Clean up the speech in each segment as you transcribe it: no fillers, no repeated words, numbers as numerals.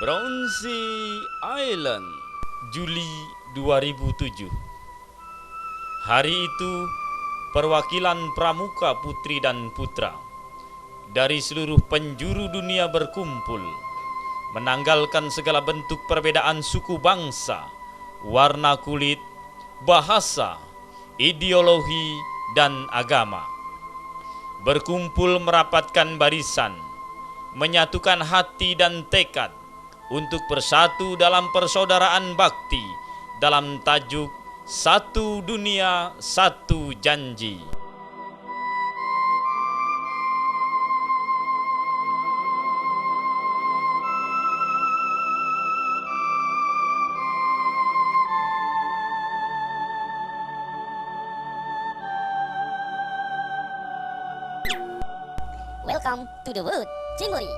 Brownsea Island, Juli 2007. Hari itu, perwakilan pramuka putri dan putra dari seluruh penjuru dunia berkumpul, menanggalkan segala bentuk perbedaan suku bangsa, warna kulit, bahasa, ideologi, dan agama. Berkumpul merapatkan barisan, menyatukan hati dan tekad untuk bersatu dalam persaudaraan bakti dalam tajuk Satu Dunia, Satu Janji. Welcome to the world, Jamboree.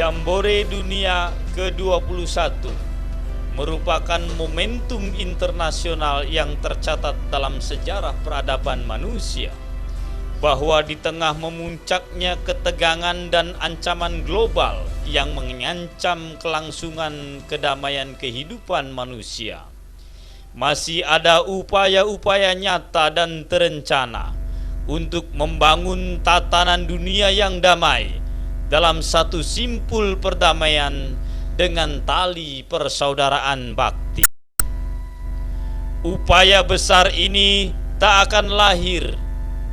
Jambore Dunia ke-21 merupakan momentum internasional yang tercatat dalam sejarah peradaban manusia, bahwa di tengah memuncaknya ketegangan dan ancaman global yang mengancam kelangsungan kedamaian kehidupan manusia, masih ada upaya-upaya nyata dan terencana untuk membangun tatanan dunia yang damai dalam satu simpul perdamaian dengan tali persaudaraan bakti. Upaya besar ini tak akan lahir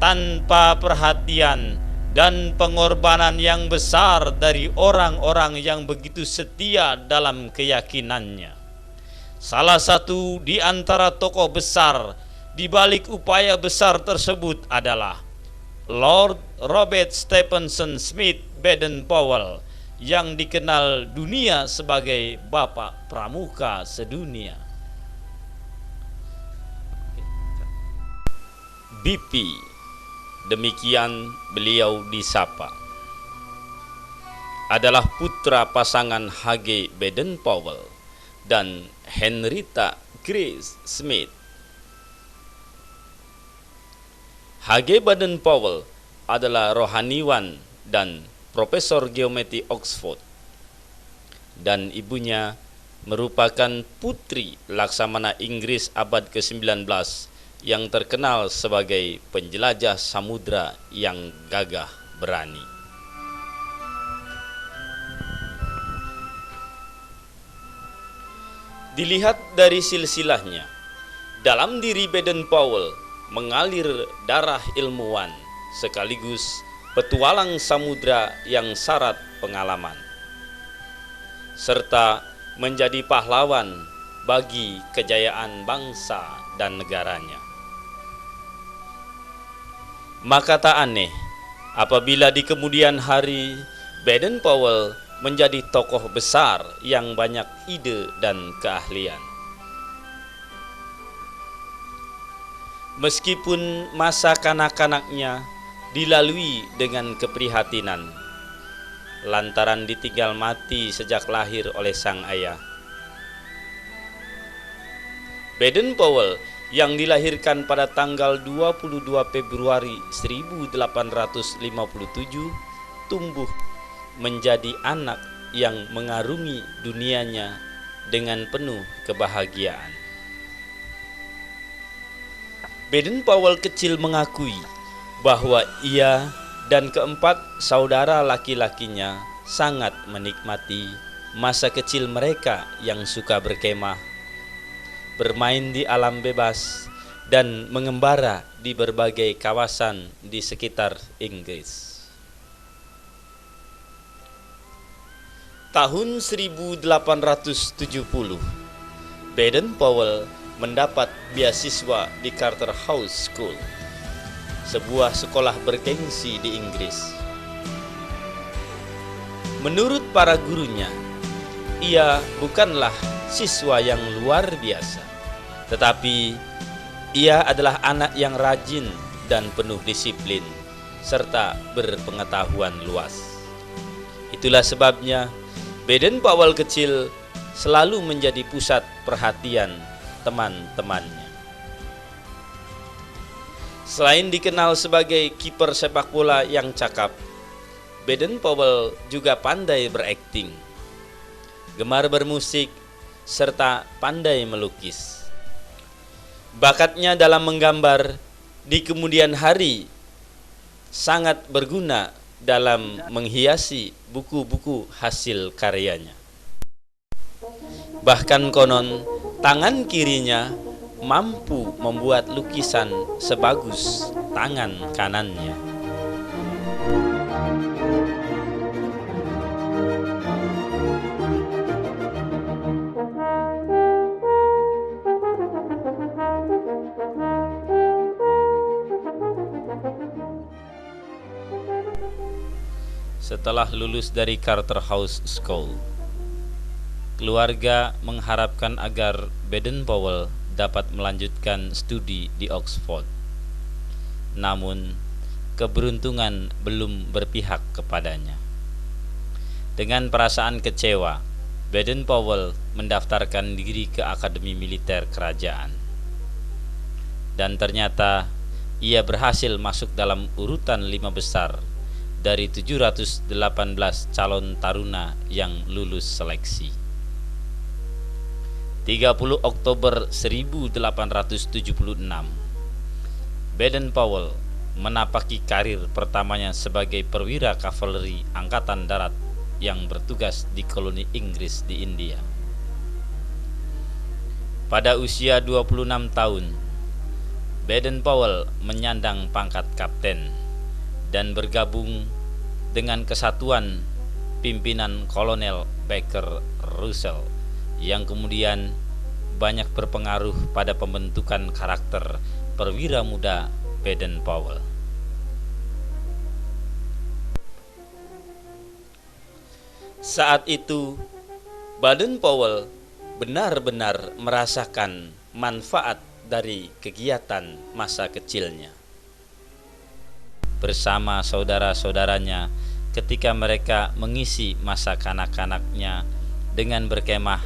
tanpa perhatian dan pengorbanan yang besar dari orang-orang yang begitu setia dalam keyakinannya. Salah satu di antara tokoh besar di balik upaya besar tersebut adalah Lord Robert Stephenson Smith Baden-Powell, yang dikenal dunia sebagai Bapak Pramuka sedunia. BP, demikian beliau disapa, adalah putra pasangan H.G. Baden-Powell dan Henrietta Grace Smith. H.G. Baden-Powell adalah rohaniwan dan profesor geometri Oxford, dan ibunya merupakan putri Laksamana Inggris abad ke-19 yang terkenal sebagai penjelajah samudra yang gagah berani. Dilihat dari silsilahnya, dalam diri Baden-Powell mengalir darah ilmuwan sekaligus petualang samudra yang syarat pengalaman, serta menjadi pahlawan bagi kejayaan bangsa dan negaranya. Maka tak aneh apabila di kemudian hari Baden-Powell menjadi tokoh besar yang banyak ide dan keahlian. Meskipun masa kanak-kanaknya dilalui dengan keprihatinan, lantaran ditinggal mati sejak lahir oleh sang ayah, Baden-Powell yang dilahirkan pada tanggal 22 Februari 1857 tumbuh menjadi anak yang mengarungi dunianya dengan penuh kebahagiaan. Baden-Powell kecil mengakui bahwa ia dan keempat saudara laki-lakinya sangat menikmati masa kecil mereka yang suka berkemah, bermain di alam bebas, dan mengembara di berbagai kawasan di sekitar Inggris. Tahun 1870, Baden-Powell mendapat beasiswa di Charterhouse School, sebuah sekolah bergengsi di Inggris. Menurut para gurunya, ia bukanlah siswa yang luar biasa, tetapi ia adalah anak yang rajin dan penuh disiplin, serta berpengetahuan luas. Itulah sebabnya Baden-Powell kecil selalu menjadi pusat perhatian teman-temannya. Selain dikenal sebagai kiper sepak bola yang cakap, Baden-Powell juga pandai berakting, gemar bermusik, serta pandai melukis. Bakatnya dalam menggambar di kemudian hari sangat berguna dalam menghiasi buku-buku hasil karyanya. Bahkan konon tangan kirinya mampu membuat lukisan sebagus tangan kanannya. Setelah lulus dari Charterhouse School, keluarga mengharapkan agar Baden-Powell dapat melanjutkan studi di Oxford. Namun, keberuntungan belum berpihak kepadanya. Dengan perasaan kecewa, Baden-Powell mendaftarkan diri ke Akademi Militer Kerajaan. Dan ternyata ia berhasil masuk dalam urutan 5 besar dari 718 calon taruna yang lulus seleksi. 30 Oktober 1876, Baden-Powell menapaki karir pertamanya sebagai perwira kavaleri Angkatan Darat yang bertugas di koloni Inggris di India. Pada usia 26 tahun, Baden-Powell menyandang pangkat kapten dan bergabung dengan kesatuan pimpinan Kolonel Baker Russell yang kemudian banyak berpengaruh pada pembentukan karakter perwira muda Baden-Powell. Saat itu, Baden-Powell benar-benar merasakan manfaat dari kegiatan masa kecilnya. Bersama saudara-saudaranya ketika mereka mengisi masa kanak-kanaknya dengan berkemah,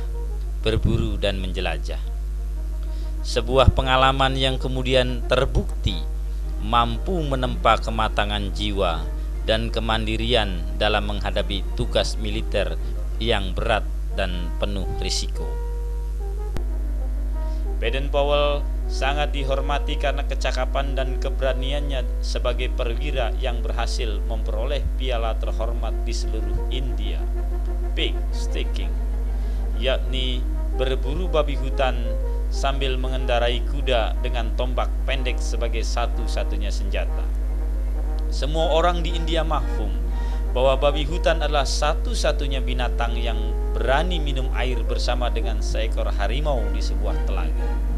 berburu, dan menjelajah. Sebuah pengalaman yang kemudian terbukti mampu menempa kematangan jiwa dan kemandirian dalam menghadapi tugas militer yang berat dan penuh risiko. Baden-Powell sangat dihormati karena kecakapan dan keberaniannya sebagai perwira yang berhasil memperoleh piala terhormat di seluruh India, pig sticking, yakni berburu babi hutan sambil mengendarai kuda dengan tombak pendek sebagai satu-satunya senjata. Semua orang di India mahfum bahwa babi hutan adalah satu-satunya binatang yang berani minum air bersama dengan seekor harimau di sebuah telaga.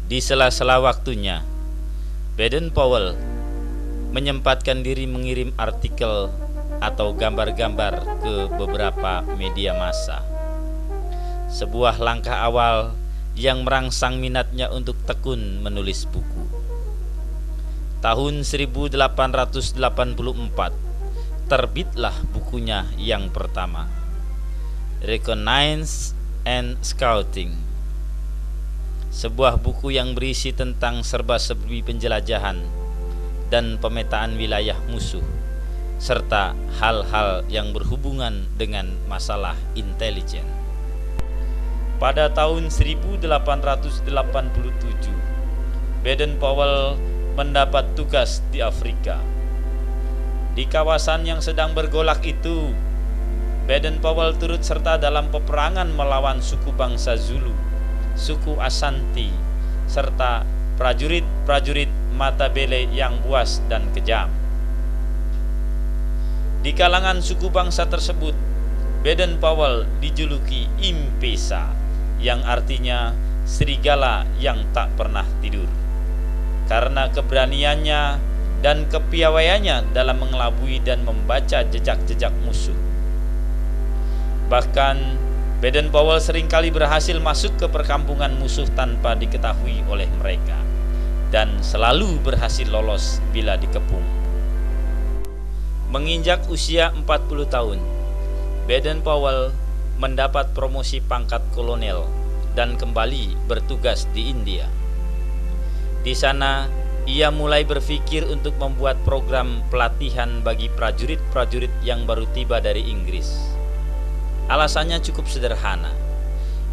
Di sela-sela waktunya, Baden-Powell menyempatkan diri mengirim artikel atau gambar-gambar ke beberapa media massa. Sebuah langkah awal yang merangsang minatnya untuk tekun menulis buku. Tahun 1884 terbitlah bukunya yang pertama, Reconnaissance and Scouting, sebuah buku yang berisi tentang serba-serbi penjelajahan dan pemetaan wilayah musuh, serta hal-hal yang berhubungan dengan masalah intelijen. Pada tahun 1887, Baden-Powell mendapat tugas di Afrika. Di kawasan yang sedang bergolak itu, Baden-Powell turut serta dalam peperangan melawan suku bangsa Zulu, suku Ashanti, serta prajurit-prajurit Matabele yang buas dan kejam. Di kalangan suku bangsa tersebut, Baden-Powell dijuluki M-Pesa, yang artinya serigala yang tak pernah tidur, karena keberaniannya dan kepiawaiannya dalam mengelabui dan membaca jejak-jejak musuh. Bahkan Baden-Powell seringkali berhasil masuk ke perkampungan musuh tanpa diketahui oleh mereka, dan selalu berhasil lolos bila dikepung. Menginjak usia 40 tahun, Baden-Powell mendapat promosi pangkat kolonel dan kembali bertugas di India. Di sana, ia mulai berpikir untuk membuat program pelatihan bagi prajurit-prajurit yang baru tiba dari Inggris. Alasannya cukup sederhana,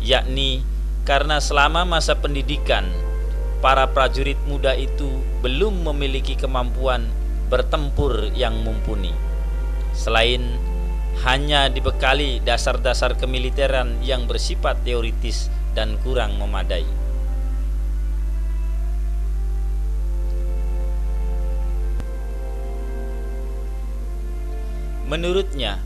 yakni karena selama masa pendidikan, para prajurit muda itu belum memiliki kemampuan bertempur yang mumpuni, selain hanya dibekali dasar-dasar kemiliteran yang bersifat teoritis dan kurang memadai. Menurutnya,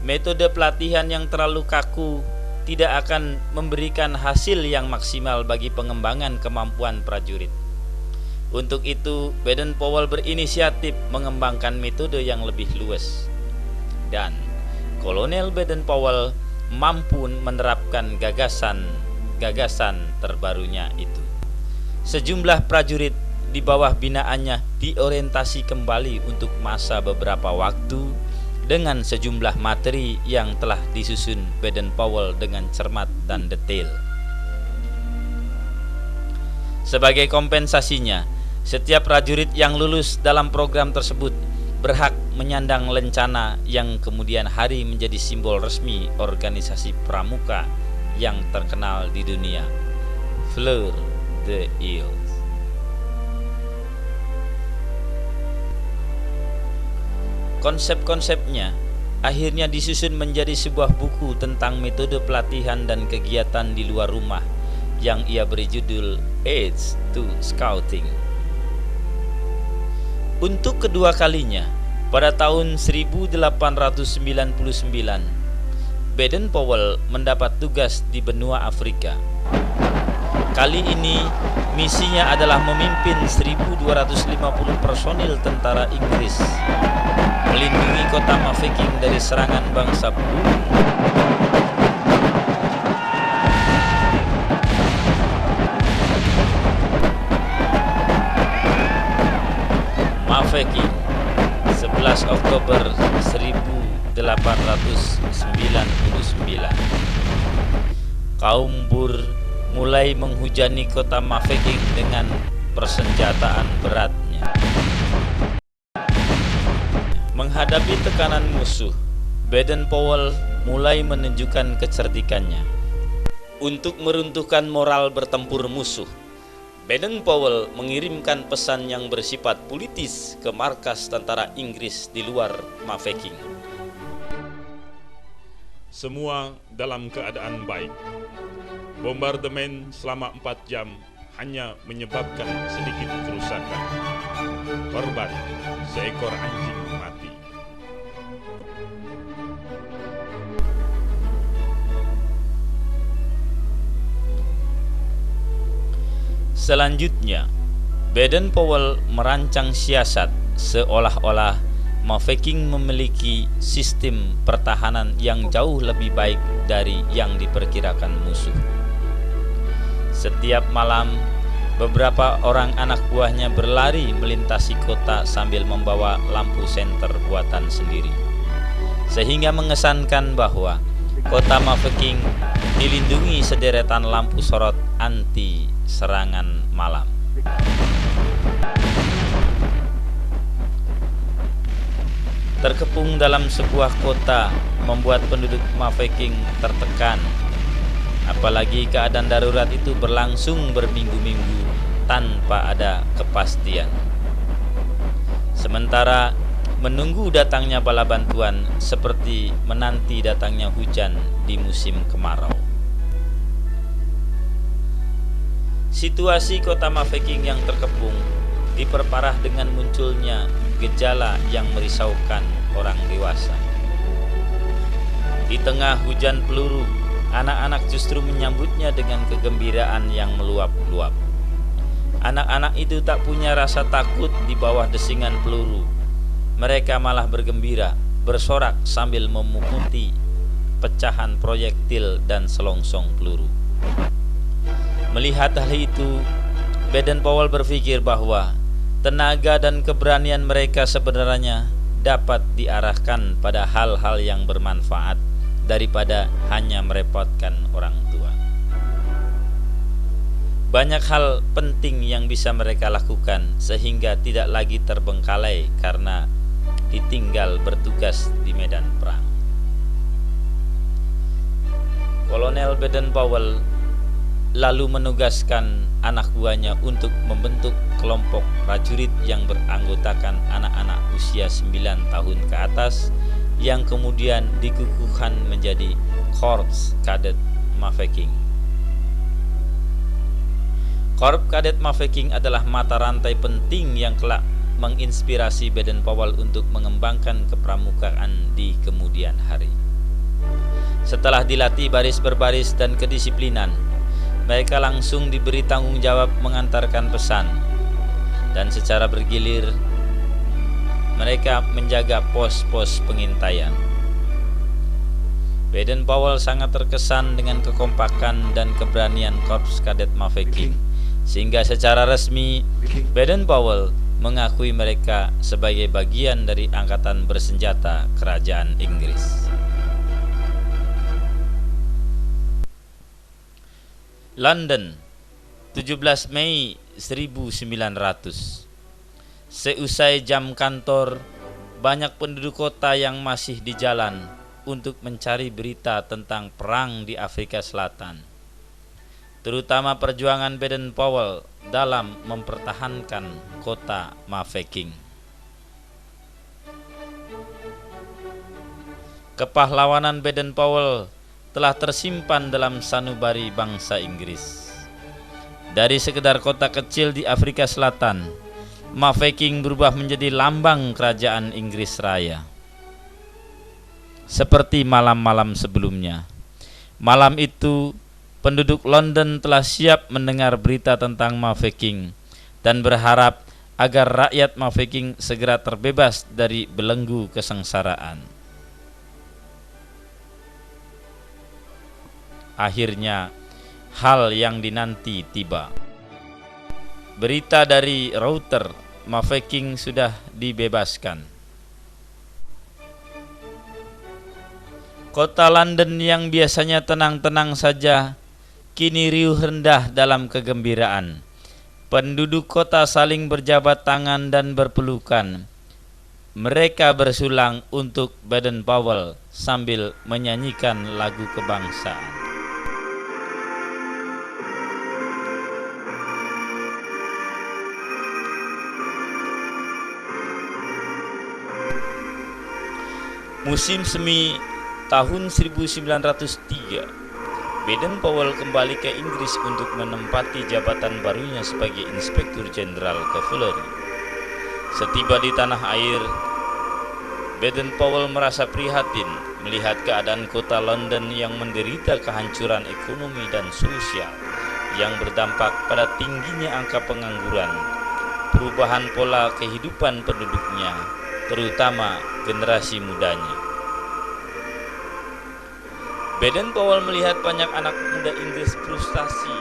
metode pelatihan yang terlalu kaku tidak akan memberikan hasil yang maksimal bagi pengembangan kemampuan prajurit. Untuk itu, Baden-Powell berinisiatif mengembangkan metode yang lebih luas, dan Kolonel Baden-Powell mampu menerapkan gagasan terbarunya itu. Sejumlah prajurit di bawah binaannya diorientasi kembali untuk masa beberapa waktu dengan sejumlah materi yang telah disusun Baden-Powell dengan cermat dan detail. Sebagai kompensasinya, setiap prajurit yang lulus dalam program tersebut berhak menyandang lencana yang kemudian hari menjadi simbol resmi organisasi pramuka yang terkenal di dunia, Fleur de Lis. Konsep-konsepnya akhirnya disusun menjadi sebuah buku tentang metode pelatihan dan kegiatan di luar rumah yang ia beri judul Aids to Scouting. Untuk kedua kalinya, pada tahun 1899, Baden-Powell mendapat tugas di benua Afrika. Kali ini, misinya adalah memimpin 1.250 personil tentara Inggris, melindungi kota Mafeking dari serangan bangsa bulu. Mafeking, 11 Oktober 1899. Kaum Boer mulai menghujani kota Mafeking dengan persenjataan beratnya. Menghadapi tekanan musuh, Baden-Powell mulai menunjukkan kecerdikannya. Untuk meruntuhkan moral bertempur musuh, Baden-Powell mengirimkan pesan yang bersifat politis ke markas tentara Inggris di luar Mafeking. Semua dalam keadaan baik. Bombardemen selama 4 jam hanya menyebabkan sedikit kerusakan. Korban, seekor anjing mati. Selanjutnya, Baden-Powell merancang siasat seolah-olah Mafeking memiliki sistem pertahanan yang jauh lebih baik dari yang diperkirakan musuh. Setiap malam, beberapa orang anak buahnya berlari melintasi kota sambil membawa lampu senter buatan sendiri, sehingga mengesankan bahwa kota Mafeking dilindungi sederetan lampu sorot anti serangan malam. Terkepung dalam sebuah kota membuat penduduk Mafeking tertekan, apalagi keadaan darurat itu berlangsung berminggu-minggu tanpa ada kepastian. Sementara menunggu datangnya bala bantuan seperti menanti datangnya hujan di musim kemarau. Situasi kota Mafeking yang terkepung diperparah dengan munculnya gejala yang merisaukan orang dewasa. Di tengah hujan peluru, anak-anak justru menyambutnya dengan kegembiraan yang meluap-luap. Anak-anak itu tak punya rasa takut di bawah desingan peluru. Mereka malah bergembira, bersorak sambil memukuti pecahan proyektil dan selongsong peluru. Melihat hal itu, Baden-Powell berpikir bahwa tenaga dan keberanian mereka sebenarnya dapat diarahkan pada hal-hal yang bermanfaat daripada hanya merepotkan orang tua. Banyak hal penting yang bisa mereka lakukan sehingga tidak lagi terbengkalai karena ditinggal bertugas di medan perang. Kolonel Baden-Powell lalu menugaskan anak buahnya untuk membentuk kelompok prajurit yang beranggotakan anak-anak usia 9 tahun ke atas yang kemudian dikukuhkan menjadi Korps Kadet Mafeking. Korps Kadet Mafeking adalah mata rantai penting yang kelak menginspirasi Baden-Powell untuk mengembangkan kepramukaan di kemudian hari. Setelah dilatih baris berbaris dan kedisiplinan, mereka langsung diberi tanggung jawab mengantarkan pesan, dan secara bergilir mereka menjaga pos-pos pengintaian. Baden-Powell sangat terkesan dengan kekompakan dan keberanian Korps Kadet Mafeking, sehingga secara resmi Baden-Powell mengakui mereka sebagai bagian dari angkatan bersenjata kerajaan Inggris. London, 17 Mei 1900. Seusai jam kantor, banyak penduduk kota yang masih di jalan untuk mencari berita tentang perang di Afrika Selatan, terutama perjuangan Baden-Powell dalam mempertahankan kota Mafeking. Kepahlawanan Baden-Powell telah tersimpan dalam sanubari bangsa Inggris. Dari sekedar kota kecil di Afrika Selatan, Mafeking berubah menjadi lambang kerajaan Inggris Raya. Seperti malam-malam sebelumnya, malam itu penduduk London telah siap mendengar berita tentang Mafeking dan berharap agar rakyat Mafeking segera terbebas dari belenggu kesengsaraan. Akhirnya, hal yang dinanti tiba. Berita dari Reuters, Mafeking sudah dibebaskan. Kota London yang biasanya tenang-tenang saja, kini riuh rendah dalam kegembiraan. Penduduk kota saling berjabat tangan dan berpelukan. Mereka bersulang untuk Baden-Powell sambil menyanyikan lagu kebangsaan. Musim semi tahun 1903, Baden-Powell kembali ke Inggris untuk menempati jabatan barunya sebagai Inspektur Jenderal Cavalry. Setiba di tanah air, Baden-Powell merasa prihatin melihat keadaan kota London yang menderita kehancuran ekonomi dan sosial yang berdampak pada tingginya angka pengangguran, perubahan pola kehidupan penduduknya, terutama generasi mudanya. Baden-Powell melihat banyak anak muda Inggris frustasi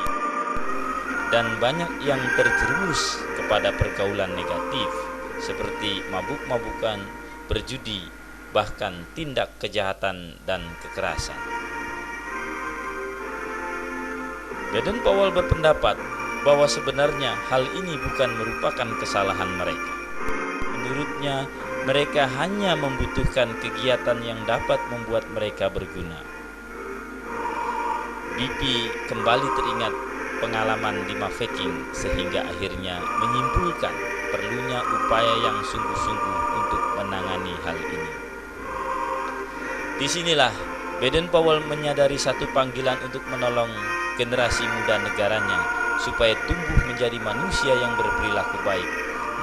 dan banyak yang terjerumus kepada pergaulan negatif seperti mabuk-mabukan, berjudi, bahkan tindak kejahatan dan kekerasan. Baden-Powell berpendapat bahwa sebenarnya hal ini bukan merupakan kesalahan mereka. Menurutnya, mereka hanya membutuhkan kegiatan yang dapat membuat mereka berguna. BP kembali teringat pengalaman di Mafeking sehingga akhirnya menyimpulkan perlunya upaya yang sungguh-sungguh untuk menangani hal ini. Disinilah Baden-Powell menyadari satu panggilan untuk menolong generasi muda negaranya supaya tumbuh menjadi manusia yang berperilaku baik,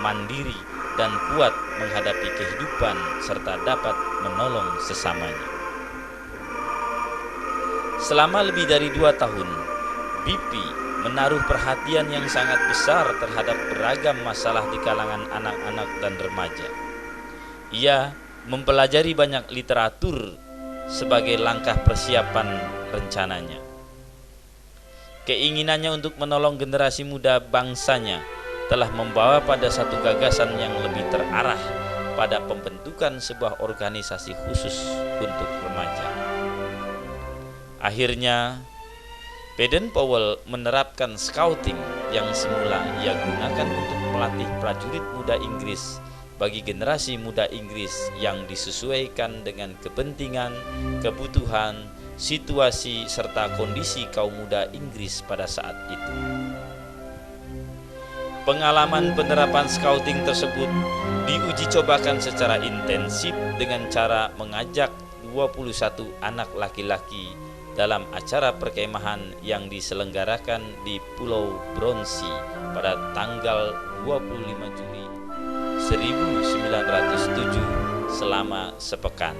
mandiri, dan kuat menghadapi kehidupan serta dapat menolong sesamanya. Selama lebih dari 2 tahun, BP menaruh perhatian yang sangat besar terhadap beragam masalah di kalangan anak-anak dan remaja. Ia mempelajari banyak literatur sebagai langkah persiapan rencananya. Keinginannya untuk menolong generasi muda bangsanya telah membawa pada satu gagasan yang lebih terarah pada pembentukan sebuah organisasi khusus untuk remaja. Akhirnya, Baden-Powell menerapkan scouting yang semula ia gunakan untuk melatih prajurit muda Inggris bagi generasi muda Inggris yang disesuaikan dengan kepentingan, kebutuhan, situasi, serta kondisi kaum muda Inggris pada saat itu. Pengalaman penerapan scouting tersebut diuji cobakan secara intensif dengan cara mengajak 21 anak laki-laki dalam acara perkemahan yang diselenggarakan di Pulau Bronsey pada tanggal 25 Juli 1907 selama sepekan.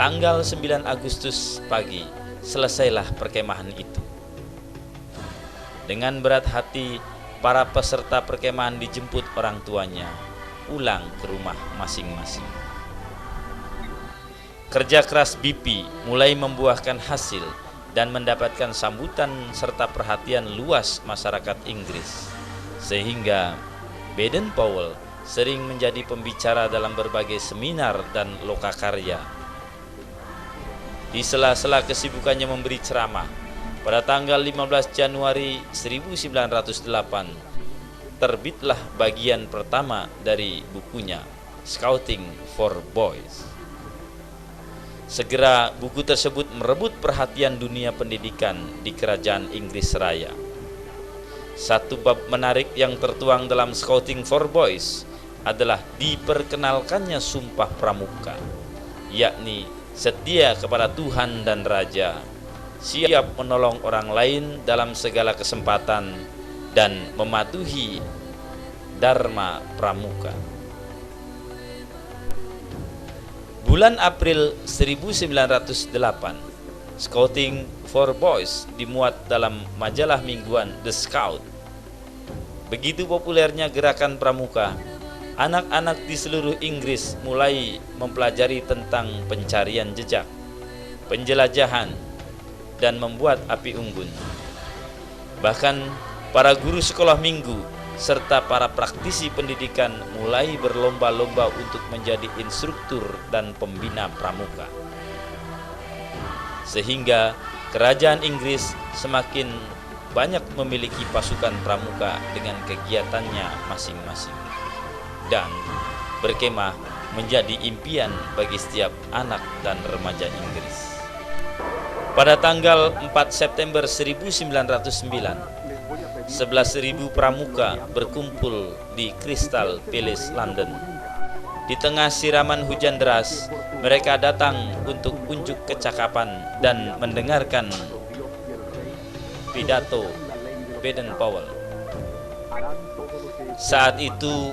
Tanggal 9 Agustus pagi, selesailah perkemahan itu. Dengan berat hati, para peserta perkemahan dijemput orang tuanya pulang ke rumah masing-masing. Kerja keras BP mulai membuahkan hasil dan mendapatkan sambutan serta perhatian luas masyarakat Inggris, sehingga Baden-Powell sering menjadi pembicara dalam berbagai seminar dan lokakarya. Di sela-sela kesibukannya memberi ceramah, pada tanggal 15 Januari 1908 terbitlah bagian pertama dari bukunya Scouting for Boys. Segera buku tersebut merebut perhatian dunia pendidikan di kerajaan Inggris Raya. Satu bab menarik yang tertuang dalam Scouting for Boys adalah diperkenalkannya sumpah pramuka, yakni setia kepada Tuhan dan Raja, siap menolong orang lain dalam segala kesempatan, dan mematuhi Dharma Pramuka. Bulan April 1908, Scouting for Boys dimuat dalam majalah mingguan The Scout. Begitu populernya gerakan pramuka, anak-anak di seluruh Inggris mulai mempelajari tentang pencarian jejak, penjelajahan, dan membuat api unggun. Bahkan para guru sekolah minggu serta para praktisi pendidikan mulai berlomba-lomba untuk menjadi instruktur dan pembina pramuka. Sehingga kerajaan Inggris semakin banyak memiliki pasukan pramuka dengan kegiatannya masing-masing. Dan berkemah menjadi impian bagi setiap anak dan remaja Inggris. Pada tanggal 4 September 1909, 11.000 pramuka berkumpul di Crystal Palace, London. Di tengah siraman hujan deras, mereka datang untuk unjuk kecakapan dan mendengarkan pidato Baden-Powell. Saat itu,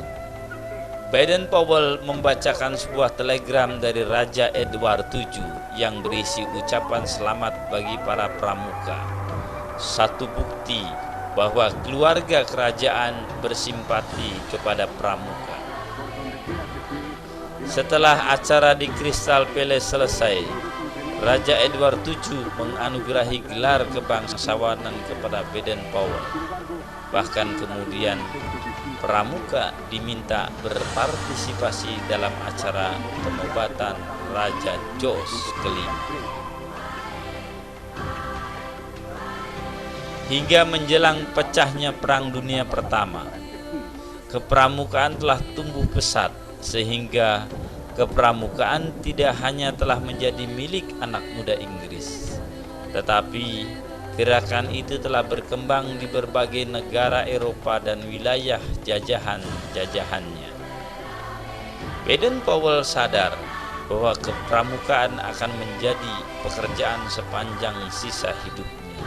Baden-Powell membacakan sebuah telegram dari Raja Edward VII yang berisi ucapan selamat bagi para pramuka. Satu bukti bahwa keluarga kerajaan bersimpati kepada pramuka. Setelah acara di Crystal Palace selesai, Raja Edward VII menganugerahi gelar kebangsawanan kepada Baden-Powell. Bahkan kemudian pramuka diminta berpartisipasi dalam acara penobatan Raja George kelima. Hingga menjelang pecahnya Perang Dunia Pertama, kepramukaan telah tumbuh pesat, sehingga kepramukaan tidak hanya telah menjadi milik anak muda Inggris, tetapi gerakan itu telah berkembang di berbagai negara Eropa dan wilayah jajahan-jajahannya. Baden-Powell sadar bahwa kepramukaan akan menjadi pekerjaan sepanjang sisa hidupnya.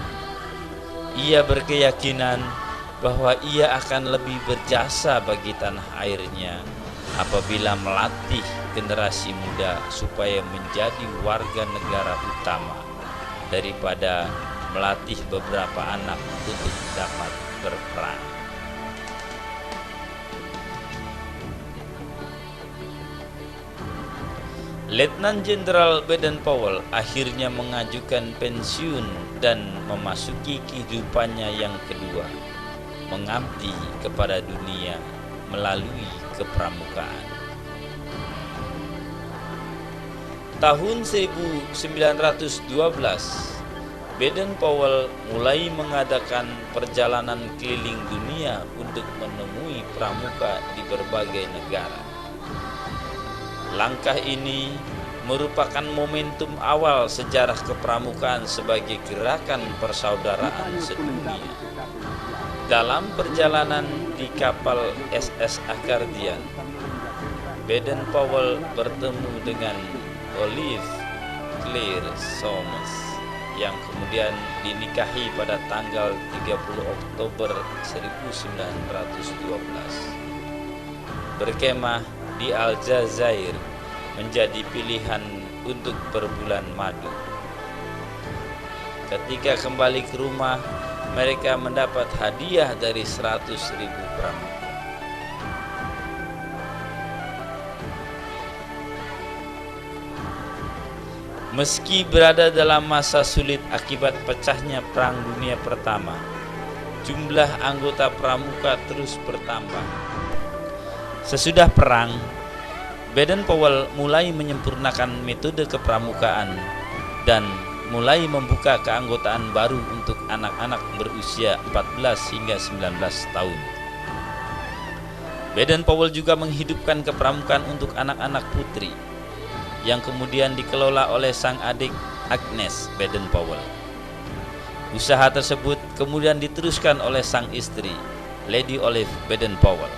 Ia berkeyakinan bahwa ia akan lebih berjasa bagi tanah airnya apabila melatih generasi muda supaya menjadi warga negara utama daripada melatih beberapa anak untuk dapat berperang. Letnan Jenderal Baden-Powell akhirnya mengajukan pensiun dan memasuki kehidupannya yang kedua, mengabdi kepada dunia melalui kepramukaan. Tahun 1912, Baden-Powell mulai mengadakan perjalanan keliling dunia untuk menemui pramuka di berbagai negara. Langkah ini merupakan momentum awal sejarah kepramukaan sebagai gerakan persaudaraan sedunia. Dalam perjalanan di kapal SS Acardian, Baden-Powell bertemu dengan Olive Clare Somers yang kemudian dinikahi pada tanggal 30 Oktober 1912. Berkemah di Aljazair menjadi pilihan untuk berbulan madu. Ketika kembali ke rumah, mereka mendapat hadiah dari 100.000 pramuka. Meski berada dalam masa sulit akibat pecahnya Perang Dunia Pertama, jumlah anggota pramuka terus bertambah. Sesudah perang, Baden-Powell mulai menyempurnakan metode kepramukaan dan mulai membuka keanggotaan baru untuk anak-anak berusia 14 hingga 19 tahun. Baden-Powell juga menghidupkan kepramukaan untuk anak-anak putri yang kemudian dikelola oleh sang adik Agnes Baden-Powell. Usaha tersebut kemudian diteruskan oleh sang istri Lady Olive Baden-Powell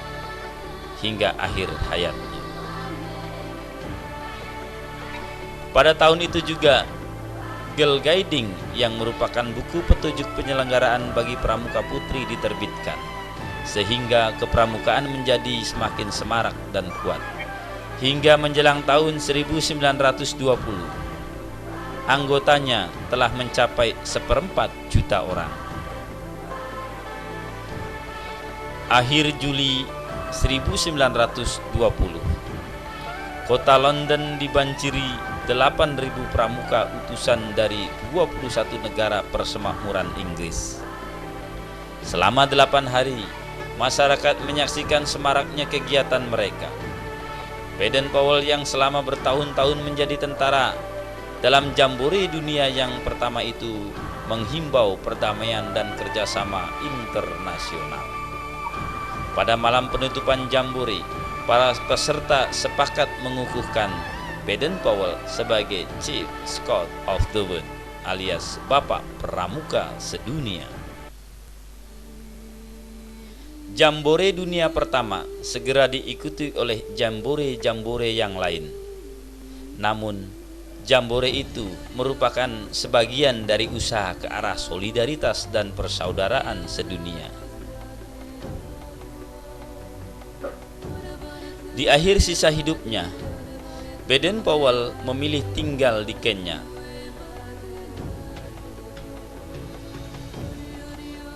hingga akhir hayatnya. Pada tahun itu juga Girl Guiding yang merupakan buku petunjuk penyelenggaraan bagi pramuka putri diterbitkan, sehingga kepramukaan menjadi semakin semarak dan kuat. Hingga menjelang tahun 1920, anggotanya telah mencapai 1/4 juta orang. Akhir Juli 1920, kota London dibanjiri 8.000 pramuka utusan dari 21 negara persemakmuran Inggris. Selama 8 hari, masyarakat menyaksikan semaraknya kegiatan mereka. Baden-Powell yang selama bertahun-tahun menjadi tentara dalam jambore dunia yang pertama itu menghimbau perdamaian dan kerjasama internasional. Pada malam penutupan jambore, para peserta sepakat mengukuhkan Baden-Powell sebagai Chief Scout of the World alias Bapak Pramuka Sedunia. Jambore dunia pertama segera diikuti oleh jambore-jambore yang lain. Namun, jambore itu merupakan sebagian dari usaha ke arah solidaritas dan persaudaraan sedunia. Di akhir sisa hidupnya, Baden-Powell memilih tinggal di Kenya.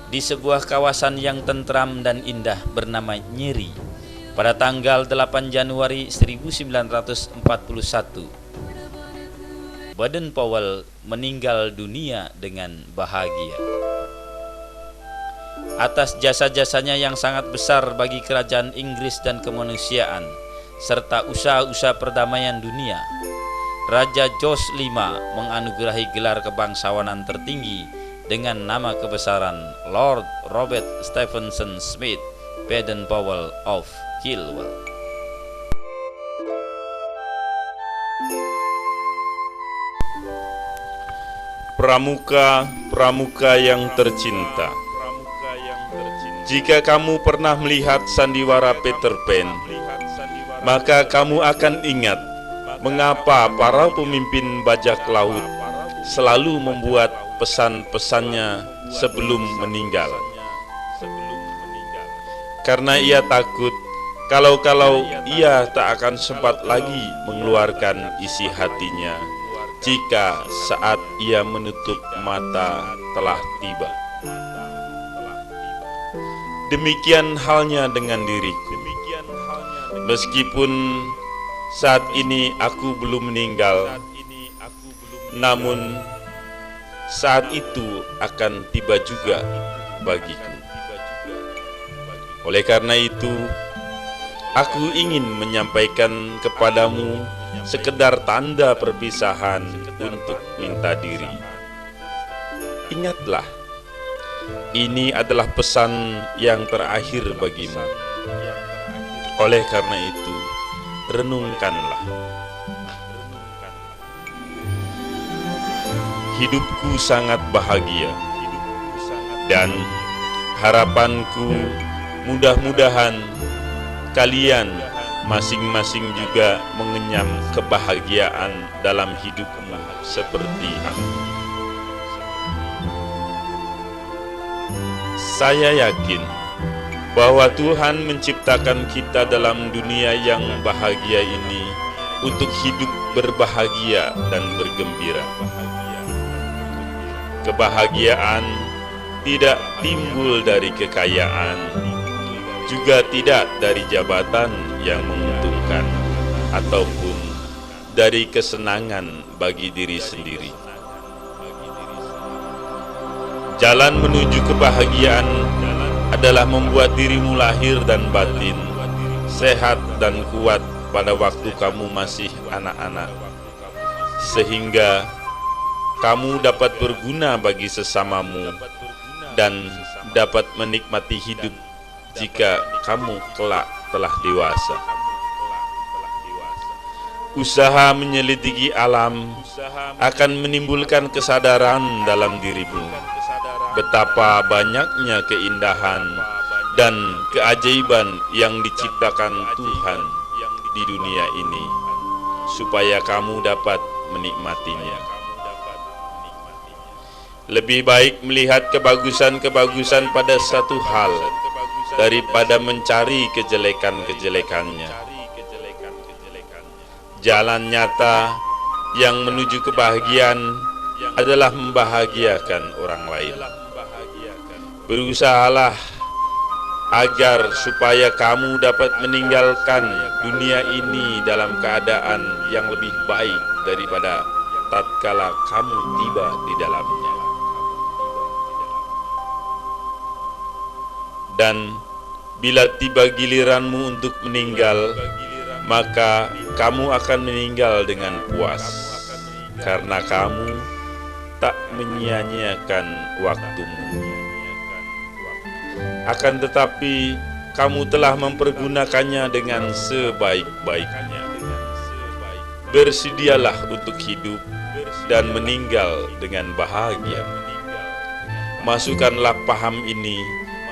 Di sebuah kawasan yang tentram dan indah bernama Nyeri pada tanggal 8 Januari 1941. Baden-Powell meninggal dunia dengan bahagia. Atas jasa-jasanya yang sangat besar bagi kerajaan Inggris dan kemanusiaan, serta usaha-usaha perdamaian dunia, Raja George V menganugerahi gelar kebangsawanan tertinggi dengan nama kebesaran Lord Robert Stephenson Smith Baden-Powell of Kilwell. Pramuka yang tercinta, jika kamu pernah melihat sandiwara Peter Pan, maka kamu akan ingat mengapa para pemimpin bajak laut selalu membuat pesan-pesannya sebelum meninggal. Karena ia takut kalau ia tak akan sempat lagi mengeluarkan isi hatinya jika saat ia menutup mata telah tiba. Demikian halnya dengan diriku. Meskipun saat ini aku belum meninggal, namun saat itu akan tiba juga bagiku. Oleh karena itu, aku ingin menyampaikan kepadamu sekedar tanda perpisahan untuk minta diri. Ingatlah, ini adalah pesan yang terakhir bagimu. Oleh karena itu, renungkanlah. Hidupku sangat bahagia, dan harapanku mudah-mudahan kalian masing-masing juga mengenyam kebahagiaan dalam hidupmu seperti aku. Saya yakin bahwa Tuhan menciptakan kita dalam dunia yang bahagia ini untuk hidup berbahagia dan bergembira. Kebahagiaan tidak timbul dari kekayaan, juga tidak dari jabatan yang menguntungkan, ataupun dari kesenangan bagi diri sendiri. Jalan menuju kebahagiaan adalah membuat dirimu lahir dan batin sehat dan kuat pada waktu kamu masih anak-anak, sehingga kamu dapat berguna bagi sesamamu dan dapat menikmati hidup jika kamu kelak telah dewasa. Usaha menyelidiki alam akan menimbulkan kesadaran dalam dirimu betapa banyaknya keindahan dan keajaiban yang diciptakan Tuhan di dunia ini, supaya kamu dapat menikmatinya. Lebih baik melihat kebagusan-kebagusan pada satu hal daripada mencari kejelekan-kejelekannya. Jalan nyata yang menuju kebahagiaan adalah membahagiakan orang lain. Berusahalah agar supaya kamu dapat meninggalkan dunia ini dalam keadaan yang lebih baik daripada tatkala kamu tiba di dalamnya. Dan bila tiba giliranmu untuk meninggal, maka kamu akan meninggal dengan puas, karena kamu tak menyia-nyiakan waktumu. Akan tetapi kamu telah mempergunakannya dengan sebaik-baiknya. Bersedialah untuk hidup dan meninggal dengan bahagia. Masukkanlah paham ini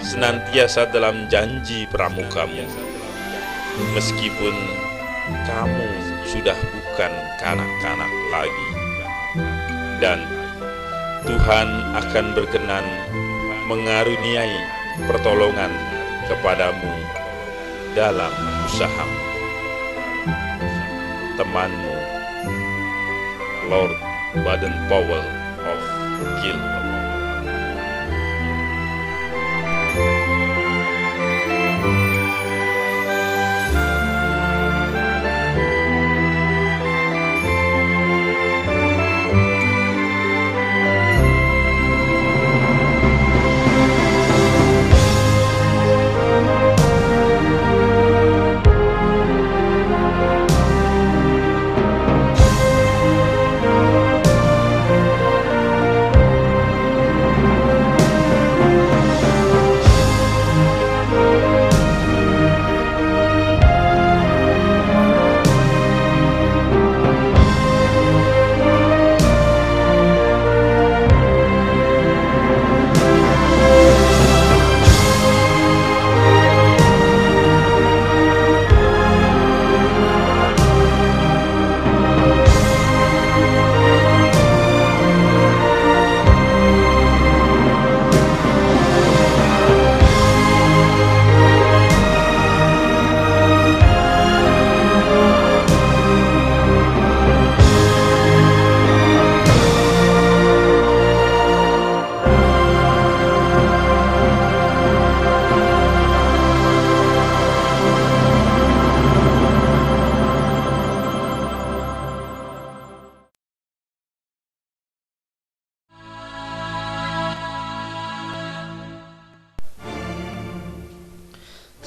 senantiasa dalam janji pramukamu, meskipun kamu sudah bukan kanak-kanak lagi, dan Tuhan akan berkenan mengaruniai pertolongan kepadamu dalam usahamu. Temanmu, Lord Baden-Powell of Guildford.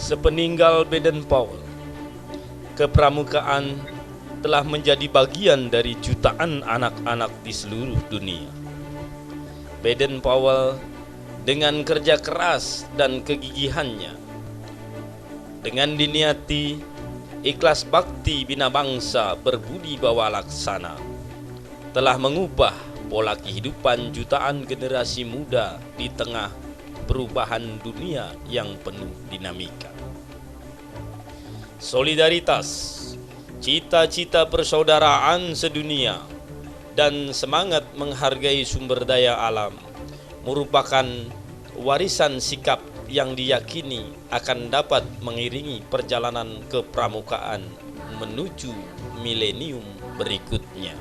Sepeninggal Baden-Powell, kepramukaan telah menjadi bagian dari jutaan anak-anak di seluruh dunia. Baden-Powell dengan kerja keras dan kegigihannya, dengan diniati ikhlas bakti bina bangsa berbudi bawa laksana, telah mengubah pola kehidupan jutaan generasi muda di tengah perubahan dunia yang penuh dinamika. Solidaritas, cita-cita persaudaraan sedunia, dan semangat menghargai sumber daya alam merupakan warisan sikap yang diyakini akan dapat mengiringi perjalanan kepramukaan menuju milenium berikutnya.